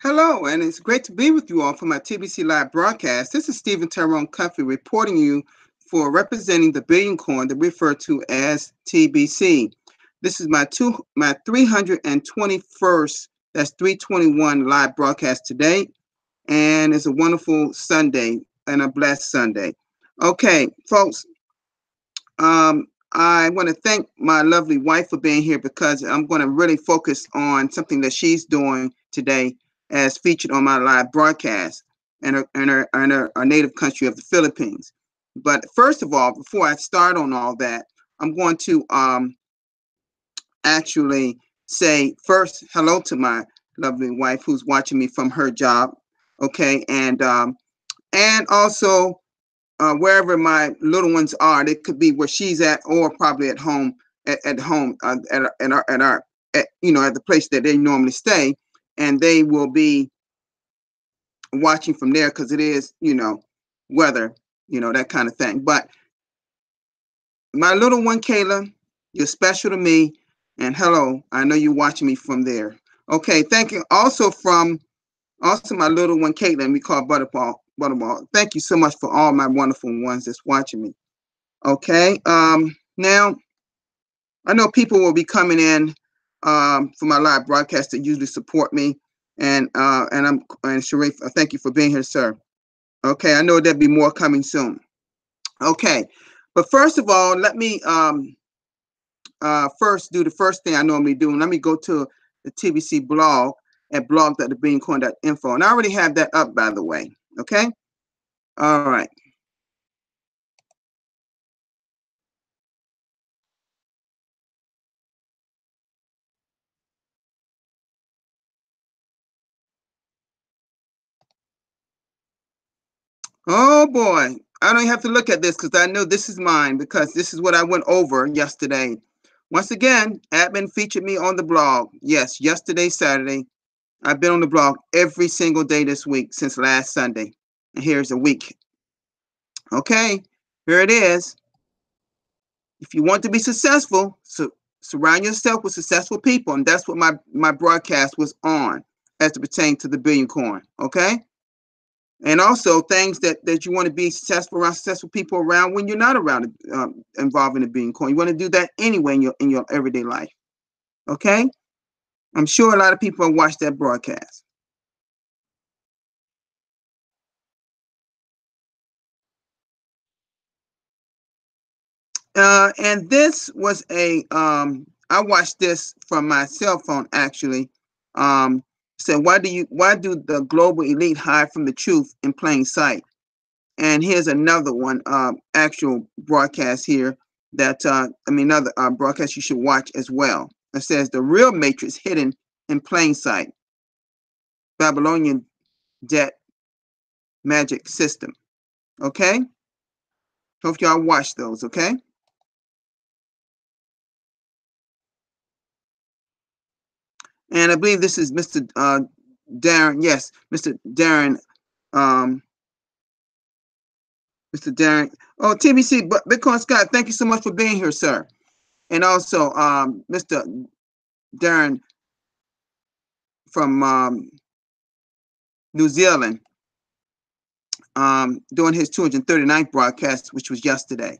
Hello, and it's great to be with you all for my TBC Live broadcast. This is Stephen Tyrone Cuffey reporting you for representing the Billion Coin that we refer to as TBC. This is my 321st, that's 321 live broadcast today, and it's a wonderful Sunday and a blessed Sunday. Okay, folks, I want to thank my lovely wife for being here because I'm going to really focus on something that she's doing today as featured on my live broadcast in her native country of the Philippines. But first of all, before I start on all that, I'm going to actually say first hello to my lovely wife who's watching me from her job. Okay, and also wherever my little ones are. It could be where she's at, or probably at home, at home, at the place that they normally stay, and they will be watching from there because it is, weather, that kind of thing. But my little one, Kayla, you're special to me, and hello, I know you're watching me from there. Okay, thank you. Also my little one, Caitlin, we call Butterball. Butterball. Thank you so much for all my wonderful ones that's watching me. Okay. Now I know people will be coming in for my live broadcast that usually support me, and Sharif, thank you for being here, sir. Okay, I know there'll be more coming soon. Okay, but first of all, let me first do the first thing I normally do, and let me go to the TBC blog at blog.thebillioncoin.info, and I already have that up, by the way. Okay. All right. Oh boy, I don't have to look at this because I know this is mine because this is what I went over yesterday. Once again, admin featured me on the blog. Yes, yesterday, Saturday. I've been on the blog every single day this week since last Sunday. And here's a week. Okay, here it is. If you want to be successful, surround yourself with successful people. And that's what my broadcast was on as it pertains to the Billion Coin. Okay? And also things that you want to be successful around, successful people around when you're not around involving the Billion Coin. You want to do that anyway in your everyday life. Okay? I'm sure a lot of people have watched that broadcast. And this was I watched this from my cell phone actually. Said why do the global elite hide from the truth in plain sight? And here's another one, actual broadcast here another broadcast you should watch as well. It says the real matrix hidden in plain sight, Babylonian debt magic system. Okay, hope y'all watch those. Okay, and I believe this is Mr. Darren. Yes, Mr. Darren. Um, Mr. Darren. Oh, TBC, but Bitcoin Scott, thank you so much for being here, sir. And also, Mr. Darren from New Zealand, doing his 239th broadcast, which was yesterday.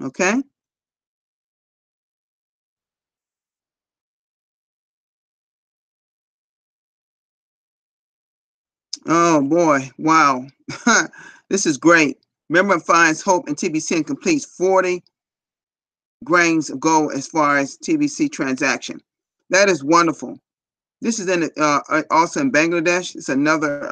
Okay. Oh boy, wow. This is great. Remember finds hope and TBC and completes 40 grains of gold as far as TBC transaction. That is wonderful. This is also in Bangladesh. It's another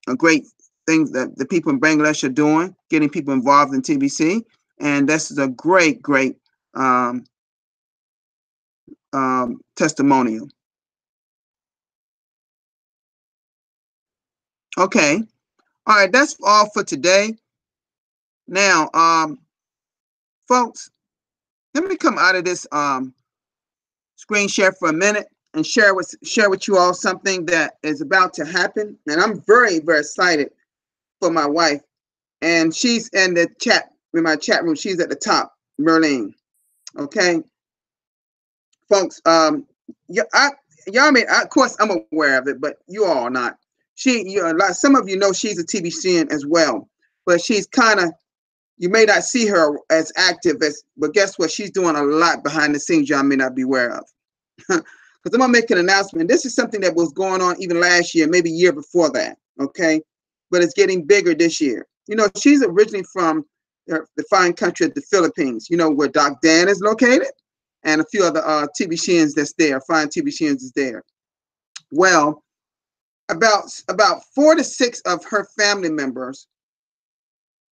a great thing that the people in Bangladesh are doing, getting people involved in TBC. And this is a great, great testimonial. Okay. All right. That's all for today. Now, folks, let me come out of this screen share for a minute and share with you all something that is about to happen. And I'm very, very excited for my wife. And she's in the chat, in my chat room. She's at the top, Merlene. Okay. Folks, yeah, y'all may, of course, I'm aware of it, but you all are not. Like some of you know, she's a TBCN as well, but she's kind of, you may not see her as active as, but guess what? She's doing a lot behind the scenes y'all may not be aware of. Because I'm gonna make an announcement. This is something that was going on even last year, maybe year before that. Okay, but it's getting bigger this year. You know, she's originally from the fine country of the Philippines. You know where Doc Dan is located, and a few other TBCNs that's there. Fine TBCNs is there. Well, about 4 to 6 of her family members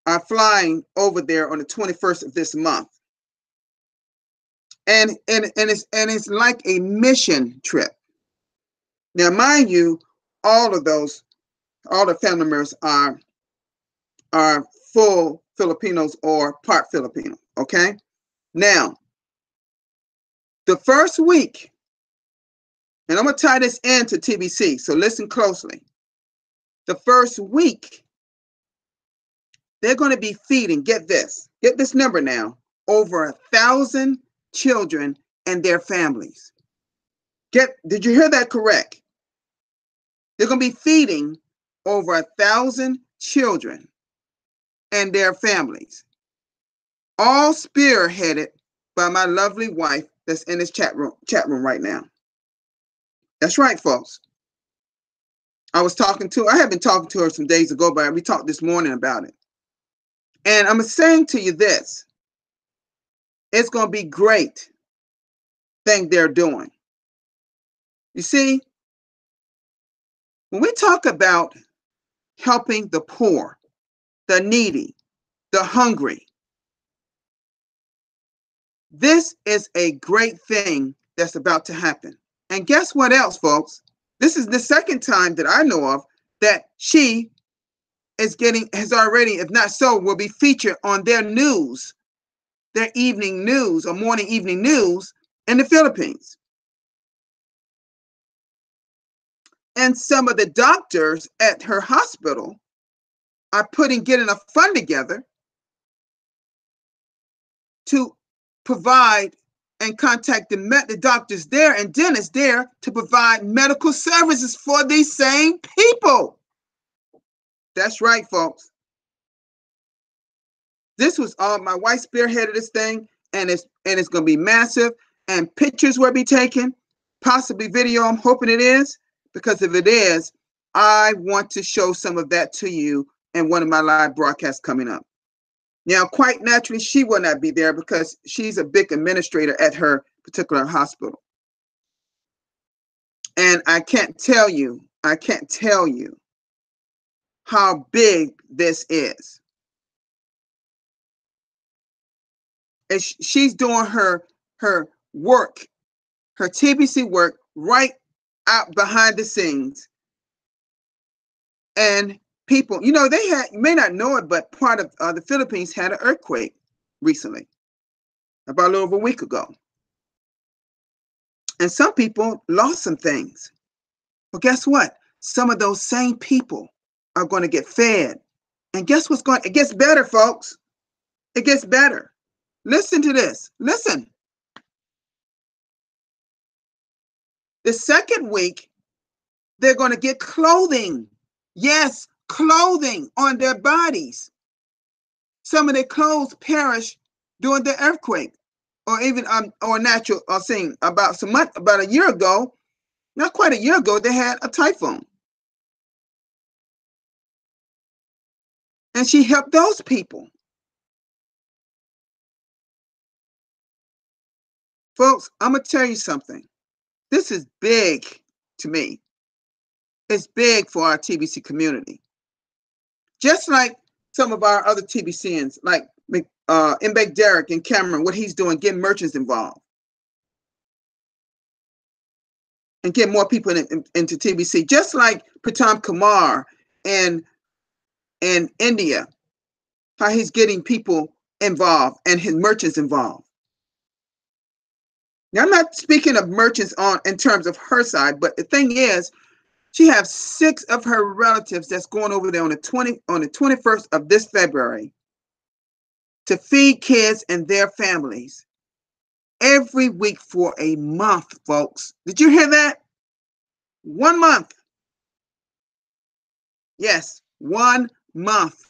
are flying over there on the 21st of this month. And it's like a mission trip. Now, mind you, all the family members are full Filipinos or part Filipino. Okay. Now, the first week, and I'm gonna tie this into TBC, so listen closely. The first week, they're going to be feeding, get this number now, over 1,000 children and their families. Did you hear that correct? They're going to be feeding over 1,000 children and their families, all spearheaded by my lovely wife that's in this chat room right now. That's right, folks. I had been talking to her some days ago, but we talked this morning about it. And I'm saying to you this, it's going to be great thing they're doing. You see, when we talk about helping the poor, the needy, the hungry, this is a great thing that's about to happen. And guess what else, folks? This is the second time that I know of that she has already, if not so, will be featured on their news, their evening news or morning evening news in the Philippines. And some of the doctors at her hospital are getting a fund together to provide and contact the doctors there and dentists there to provide medical services for these same people. That's right, folks. This was all my wife spearheaded this thing, and it's going to be massive. And pictures will be taken, possibly video. I'm hoping it is, because if it is, I want to show some of that to you in one of my live broadcasts coming up. Now, quite naturally, she will not be there because she's a big administrator at her particular hospital. And I can't tell you how big this is. And she's doing her work, her TBC work right out behind the scenes. And people, you know, you may not know it, but part of the Philippines had an earthquake recently, about a little over a week ago. And some people lost some things. Well, guess what? Some of those same people are going to get fed. And guess it gets better, folks. It gets better. Listen to this. Listen. The second week, they're going to get clothing. Yes, clothing on their bodies. Some of their clothes perished during the earthquake, or even or natural thing. About a year ago, not quite a year ago, they had a typhoon, and she helped those people. Folks, I'm gonna tell you something. This is big to me. It's big for our TBC community. Just like some of our other TBCNs, like Mbek Derek and Cameron, what he's doing, getting merchants involved and get more people into TBC. Just like Pratam Kumar and India, how he's getting people involved and his merchants involved. Now, I'm not speaking of merchants in terms of her side, but the thing is, she has 6 of her relatives that's going over there on the 21st of this February to feed kids and their families every week for a month, folks. Did you hear that? 1 month. Yes, 1 month.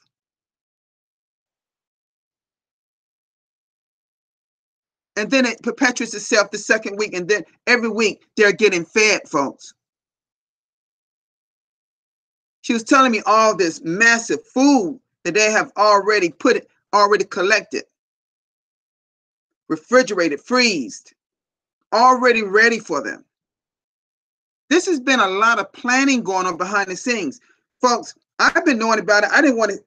And then it perpetuates itself the second week, and then every week they're getting fed, folks. She was telling me all this massive food that they have already collected, refrigerated, freezed, already ready for them. This has been a lot of planning going on behind the scenes. Folks, I've been knowing about it. I didn't want to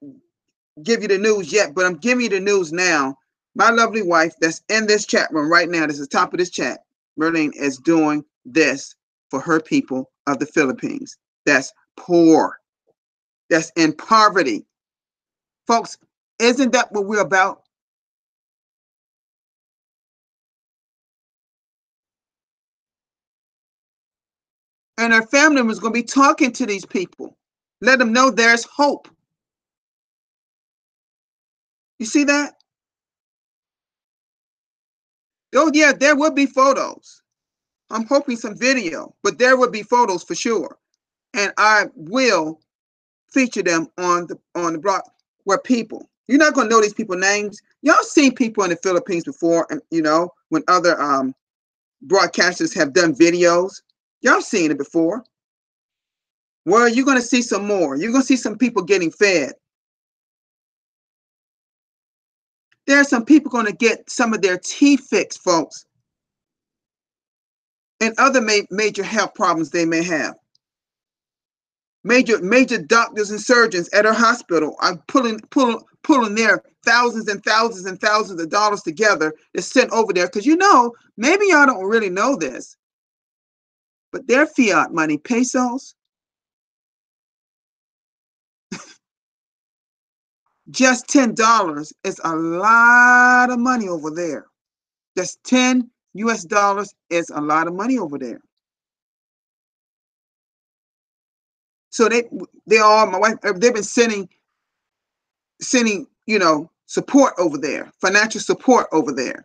give you the news yet, but I'm giving you the news now. My lovely wife that's in this chat room right now, that's at the top of this chat, Merlene, is doing this for her people of the Philippines. That's poor. That's in poverty. Folks, isn't that what we're about? And our family members going to be talking to these people. Let them know there's hope. You see that? Oh, yeah, there will be photos. I'm hoping some video, but there will be photos for sure. And I will feature them on the blog where people, you're not going to know these people names. Y'all seen people in the Philippines before, and when other broadcasters have done videos. Y'all seen it before. Well, you're going to see some more. You're going to see some people getting fed. There are some people going to get some of their teeth fixed, folks, and other major health problems they may have. Major doctors and surgeons at our hospital are pulling their thousands and thousands and thousands of dollars together to send over there, because maybe y'all don't really know this, but their fiat money, pesos, just $10 is a lot of money over there. Just 10 US dollars is a lot of money over there. So my wife, they've been sending support over there, financial support over there.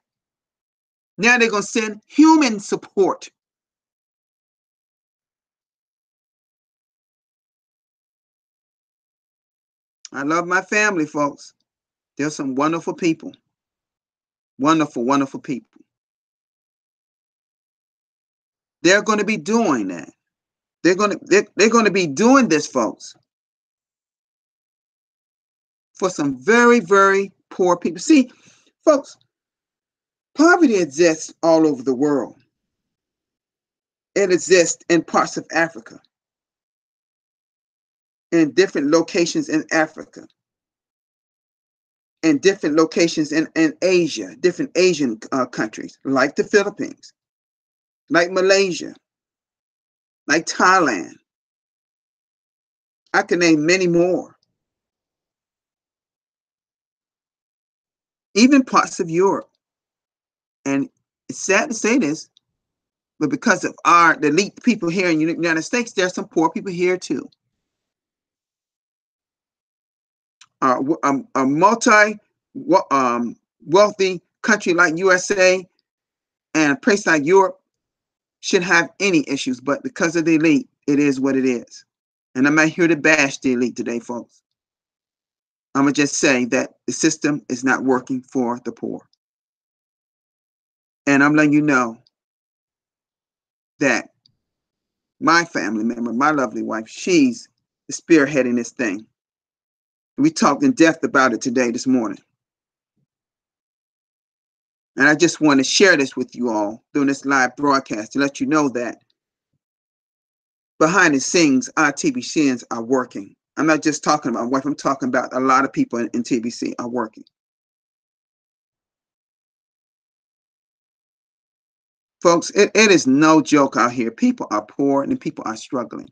Now they're going to send human support. I love my family, folks. They're some wonderful people. Wonderful, wonderful people. They're going to be doing that. They're going to be doing this, folks, for some very, very poor people. See, folks, poverty exists all over the world. It exists in parts of Africa, in different locations in Africa, in different locations in Asia, different Asian countries, like the Philippines, like Malaysia, like Thailand. I can name many more. Even parts of Europe. And it's sad to say this, but because of the elite people here in the United States, there's some poor people here too. A multi wealthy country like USA and a place like Europe shouldn't have any issues, but because of the elite, it is what it is. And I'm not here to bash the elite today, folks. I'm going to just say that the system is not working for the poor. And I'm letting you know that my family member, my lovely wife, she's spearheading this thing. We talked in depth about it today, this morning. And I just want to share this with you all during this live broadcast to let you know that behind the scenes, our TBCNs are working. I'm not just talking about my wife. I'm talking about a lot of people in TBC are working. Folks, it is no joke out here. People are poor and people are struggling.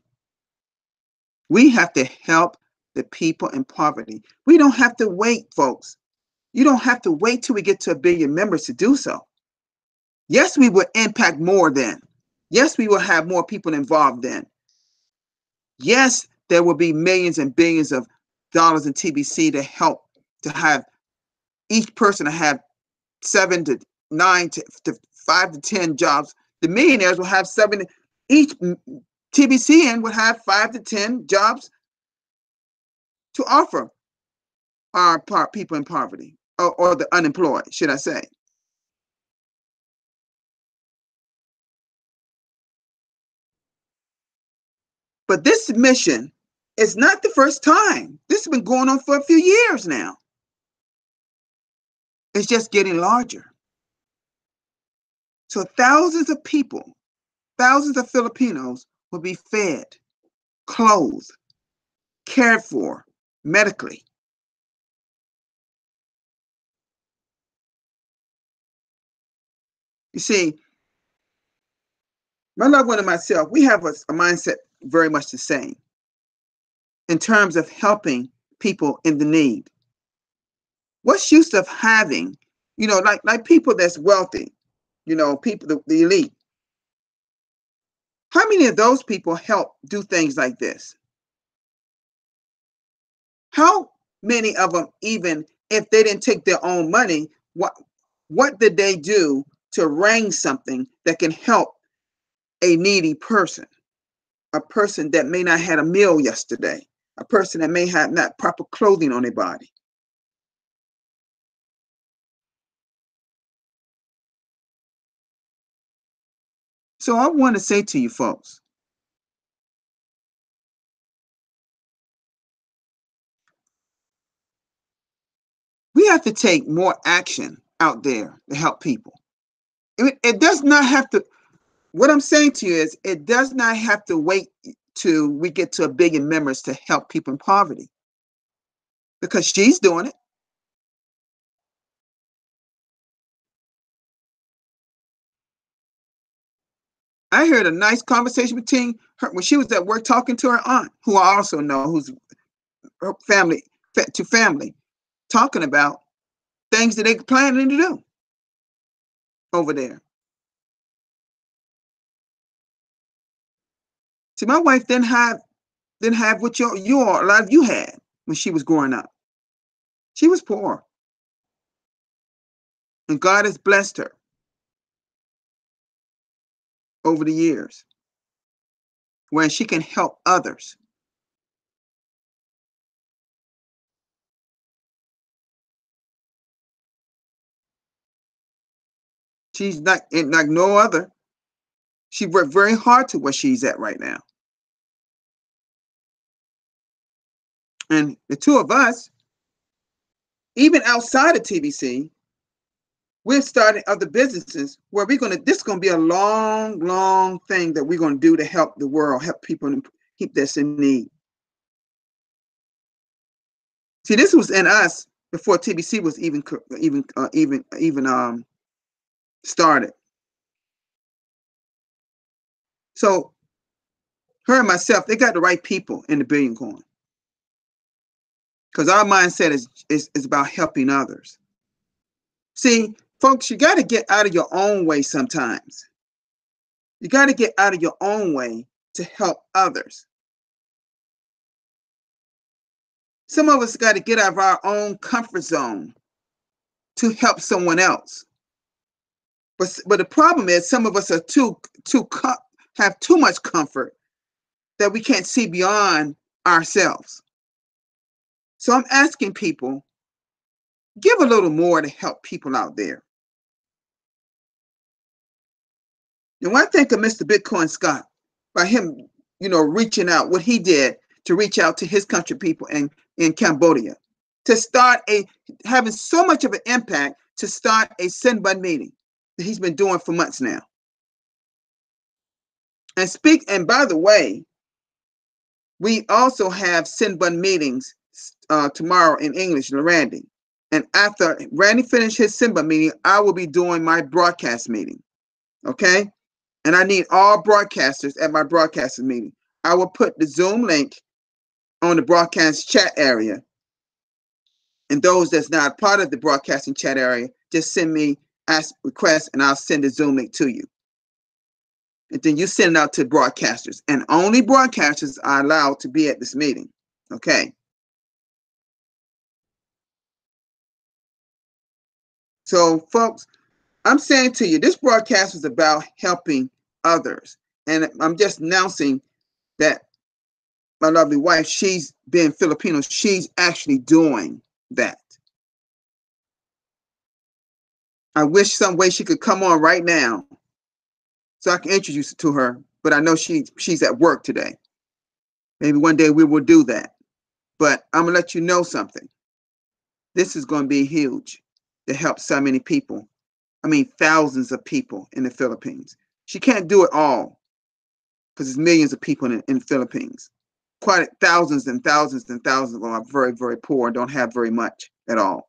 We have to help the people in poverty. We don't have to wait, folks. You don't have to wait till we get to 1 billion members to do so. Yes, we will impact more then. Yes, we will have more people involved then. Yes, there will be millions and billions of dollars in TBC to help to have each person to have 7 to 9 to 5 to 10 jobs. The millionaires will have 7. Each TBCN would have 5 to 10 jobs to offer our people in poverty, or the unemployed, should I say. But this mission is not the first time. This has been going on for a few years now. It's just getting larger. So thousands of people, thousands of Filipinos will be fed, clothed, cared for medically. You see, my loved one and myself, we have a mindset very much the same in terms of helping people in the need. What's use of having, like people that's wealthy, people, the elite. How many of those people help do things like this? How many of them, even if they didn't take their own money, what did they do to arrange something that can help a needy person, a person that may not had a meal yesterday, a person that may have not proper clothing on their body? So I want to say to you folks, we have to take more action out there to help people. It does not have to, what I'm saying to you is, it does not have to wait till we get to 1 billion members to help people in poverty, because she's doing it. I heard a nice conversation between her when she was at work talking to her aunt, who I also know, who's her family to family, talking about things that they're planning to do over there. See, my wife didn't have what a lot of you had when she was growing up. She was poor, and God has blessed her over the years, where she can help others. She's not like no other. She worked very hard to where she's at right now. And the two of us, even outside of TBC, we're starting other businesses where this is going to be a long, long thing that we're going to do to help the world, help people and keep this in need. See, this was in us before TBC was even started. So her and myself, they got the right people in the Billion Coin, because our mindset is about helping others. See, folks, you got to get out of your own way sometimes. You got to get out of your own way to help others. Some of us got to get out of our own comfort zone to help someone else. But the problem is, some of us are have too much comfort that we can't see beyond ourselves. So I'm asking people, give a little more to help people out there. And when I think of Mr. Bitcoin Scott, by him, reaching out, what he did to reach out to his country people in Cambodia, to start having so much of an impact, to start a send button meeting that he's been doing for months now. And by the way, we also have send button meetings tomorrow in English, Randy. And after Randy finishes his send button meeting, I will be doing my broadcast meeting. Okay? And I need all broadcasters at my broadcasting meeting. I will put the Zoom link on the broadcast chat area. And those that's not part of the broadcasting chat area, just send me requests, and I'll send the Zoom link to you. And then you send it out to broadcasters. And only broadcasters are allowed to be at this meeting. Okay? So, folks, I'm saying to you, this broadcast is about helping others. And I'm just announcing that my lovely wife, she's being Filipino, she's actually doing that. I wish some way she could come on right now so I can introduce you to her, but I know she's at work today. Maybe one day we will do that. But I'm gonna let you know something. This is gonna be huge to help so many people. I mean, thousands of people in the Philippines. She can't do it all because there's millions of people in the Philippines. Quite thousands and thousands and thousands of them are very, very poor and don't have very much at all.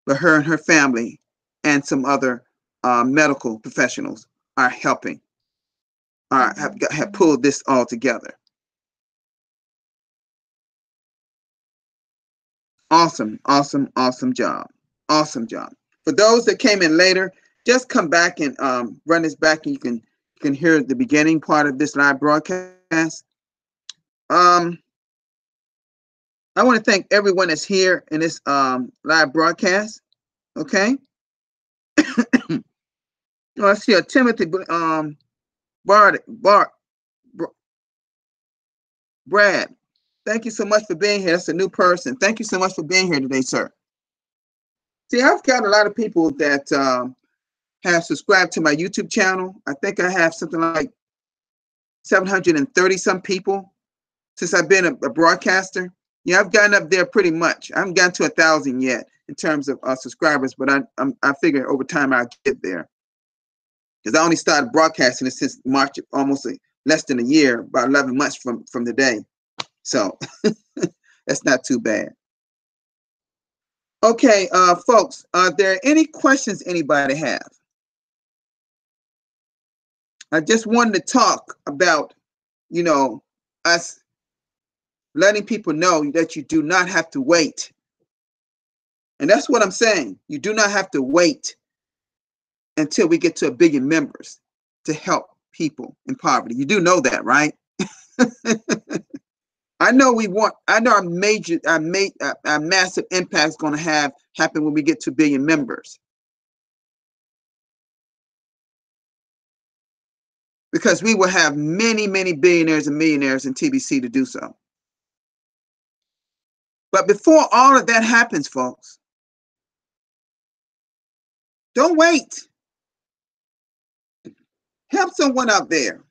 But her and her family and some other medical professionals are helping, have pulled this all together. Awesome, awesome, awesome job. Awesome job. For those that came in later, just come back and run this back, and you can hear the beginning part of this live broadcast. I want to thank everyone that's here in this live broadcast. Okay. Let's see. Timothy Bard, Brad. Thank you so much for being here. That's a new person. Thank you so much for being here today, sir. See, I've got a lot of people that have subscribed to my YouTube channel. I think I have something like 730 some people since I've been a broadcaster. Yeah, I've gotten up there pretty much. I haven't gotten to 1,000 yet in terms of subscribers, but I figure over time I'll get there. Because I only started broadcasting it since March, almost less than a year, about 11 months from the day. So that's not too bad. Okay, folks, are there any questions anybody have? I just wanted to talk about, us letting people know that you do not have to wait. And that's what I'm saying. You do not have to wait until we get to 1 billion members to help people in poverty. You do know that, right? I know our massive impact is going to happen when we get to 1 billion members. Because we will have many, many billionaires and millionaires in TBC to do so. But before all of that happens, folks, don't wait. Help someone out there.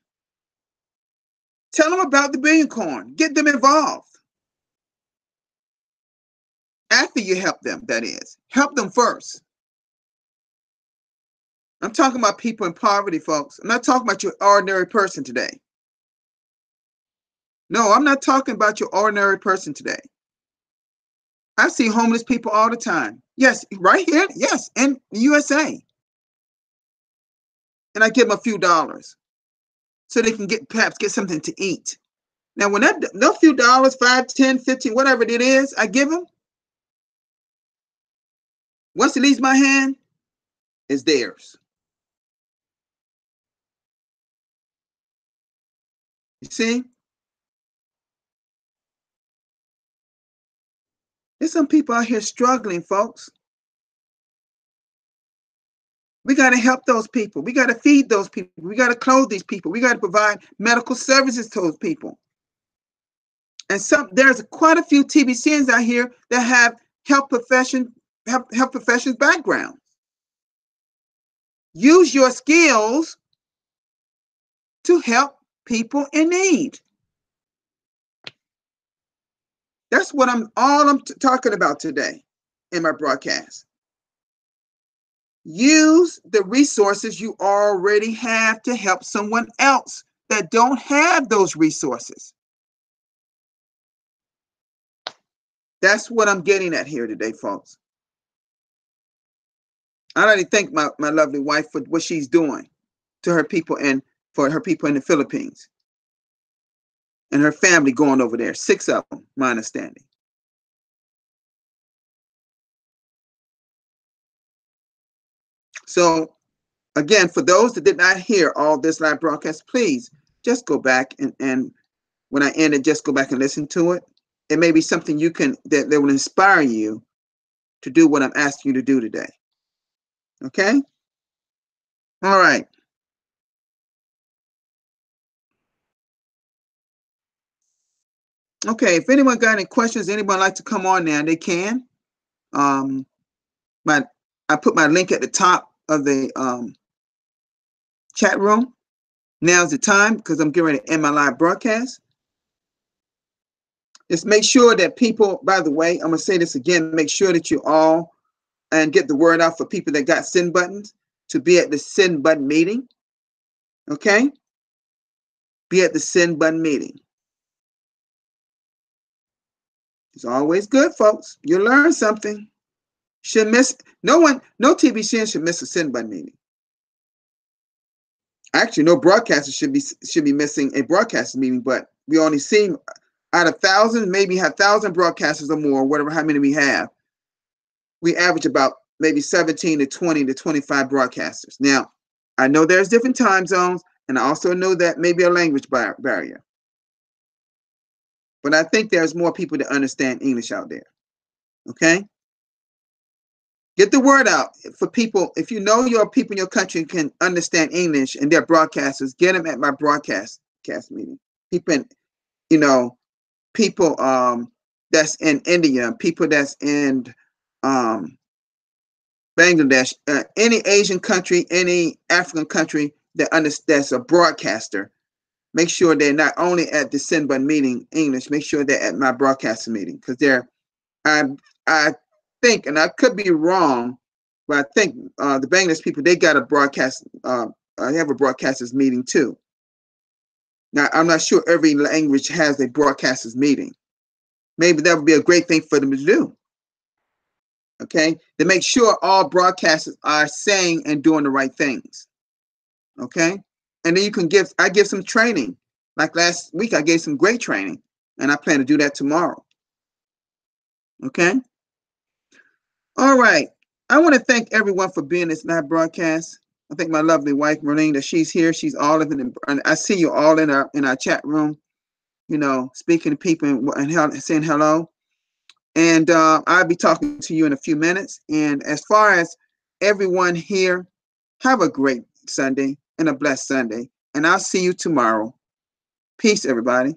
Tell them about the Billion Coin. Get them involved. After you help them, that is. Help them first. I'm talking about people in poverty, folks. I'm not talking about your ordinary person today. No, I'm not talking about your ordinary person today. I see homeless people all the time. Yes, right here. Yes, in the USA. And I give them a few dollars so they can perhaps get something to eat. Now, when that few dollars, 5, 10, 15, whatever it is, I give them, once it leaves my hand, it's theirs. You see? There's some people out here struggling, folks. We got to help those people. We got to feed those people. We got to clothe these people. We got to provide medical services to those people. And there's quite a few TBCNs out here that have health professions background. Use your skills to help people in need. That's what I'm talking about today in my broadcast. Use the resources you already have to help someone else that don't have those resources. That's what I'm getting at here today, folks. I already thank my lovely wife for what she's doing to her people and for her people in the Philippines. And her family going over there, 6 of them, my understanding. So again, for those that did not hear all this live broadcast, please just go back and when I end it, just go back and listen to it. It may be something that will inspire you to do what I'm asking you to do today. Okay? All right. Okay, if anyone got any questions, anyone like to come on now, they can. My I put my link at the top of the chat room. Now's the time because I'm getting ready to end my live broadcast. Just make sure that people, by the way, I'm going to say this again, make sure that you all and get the word out for people that got send buttons to be at the send button meeting. Okay? Be at the send button meeting. It's always good, folks. You learn something. Should miss no TBCN should miss a send button meeting. Actually, no broadcaster should be missing a broadcast meeting, but we only see out of thousands, maybe have 1,000 broadcasters or more, whatever how many we have. We average about maybe 17 to 20 to 25 broadcasters. Now, I know there's different time zones, and I also know that maybe a language barrier. But I think there's more people that understand English out there. Okay? Get the word out for people. If you know your people in your country can understand English and they're broadcasters, get them at my broadcast meeting. People, people that's in India, people that's in Bangladesh, any Asian country, any African country that's a broadcaster. Make sure they're not only at the send button meeting English. Make sure they're at my broadcasting meeting because I think, and I could be wrong, but I think the Bangladesh people, they got a broadcast. They have a broadcasters meeting too. Now I'm not sure every language has a broadcasters meeting. Maybe that would be a great thing for them to do. Okay, to make sure all broadcasters are saying and doing the right things. Okay, and then you can I give some training. Like last week, I gave some great training, and I plan to do that tomorrow. Okay. All right. I want to thank everyone for being in this live broadcast. I thank my lovely wife, Marlene, that she's here. She's all of it. And I see you all in our chat room, speaking to people and saying hello. And I'll be talking to you in a few minutes. And as far as everyone here, have a great Sunday and a blessed Sunday. And I'll see you tomorrow. Peace, everybody.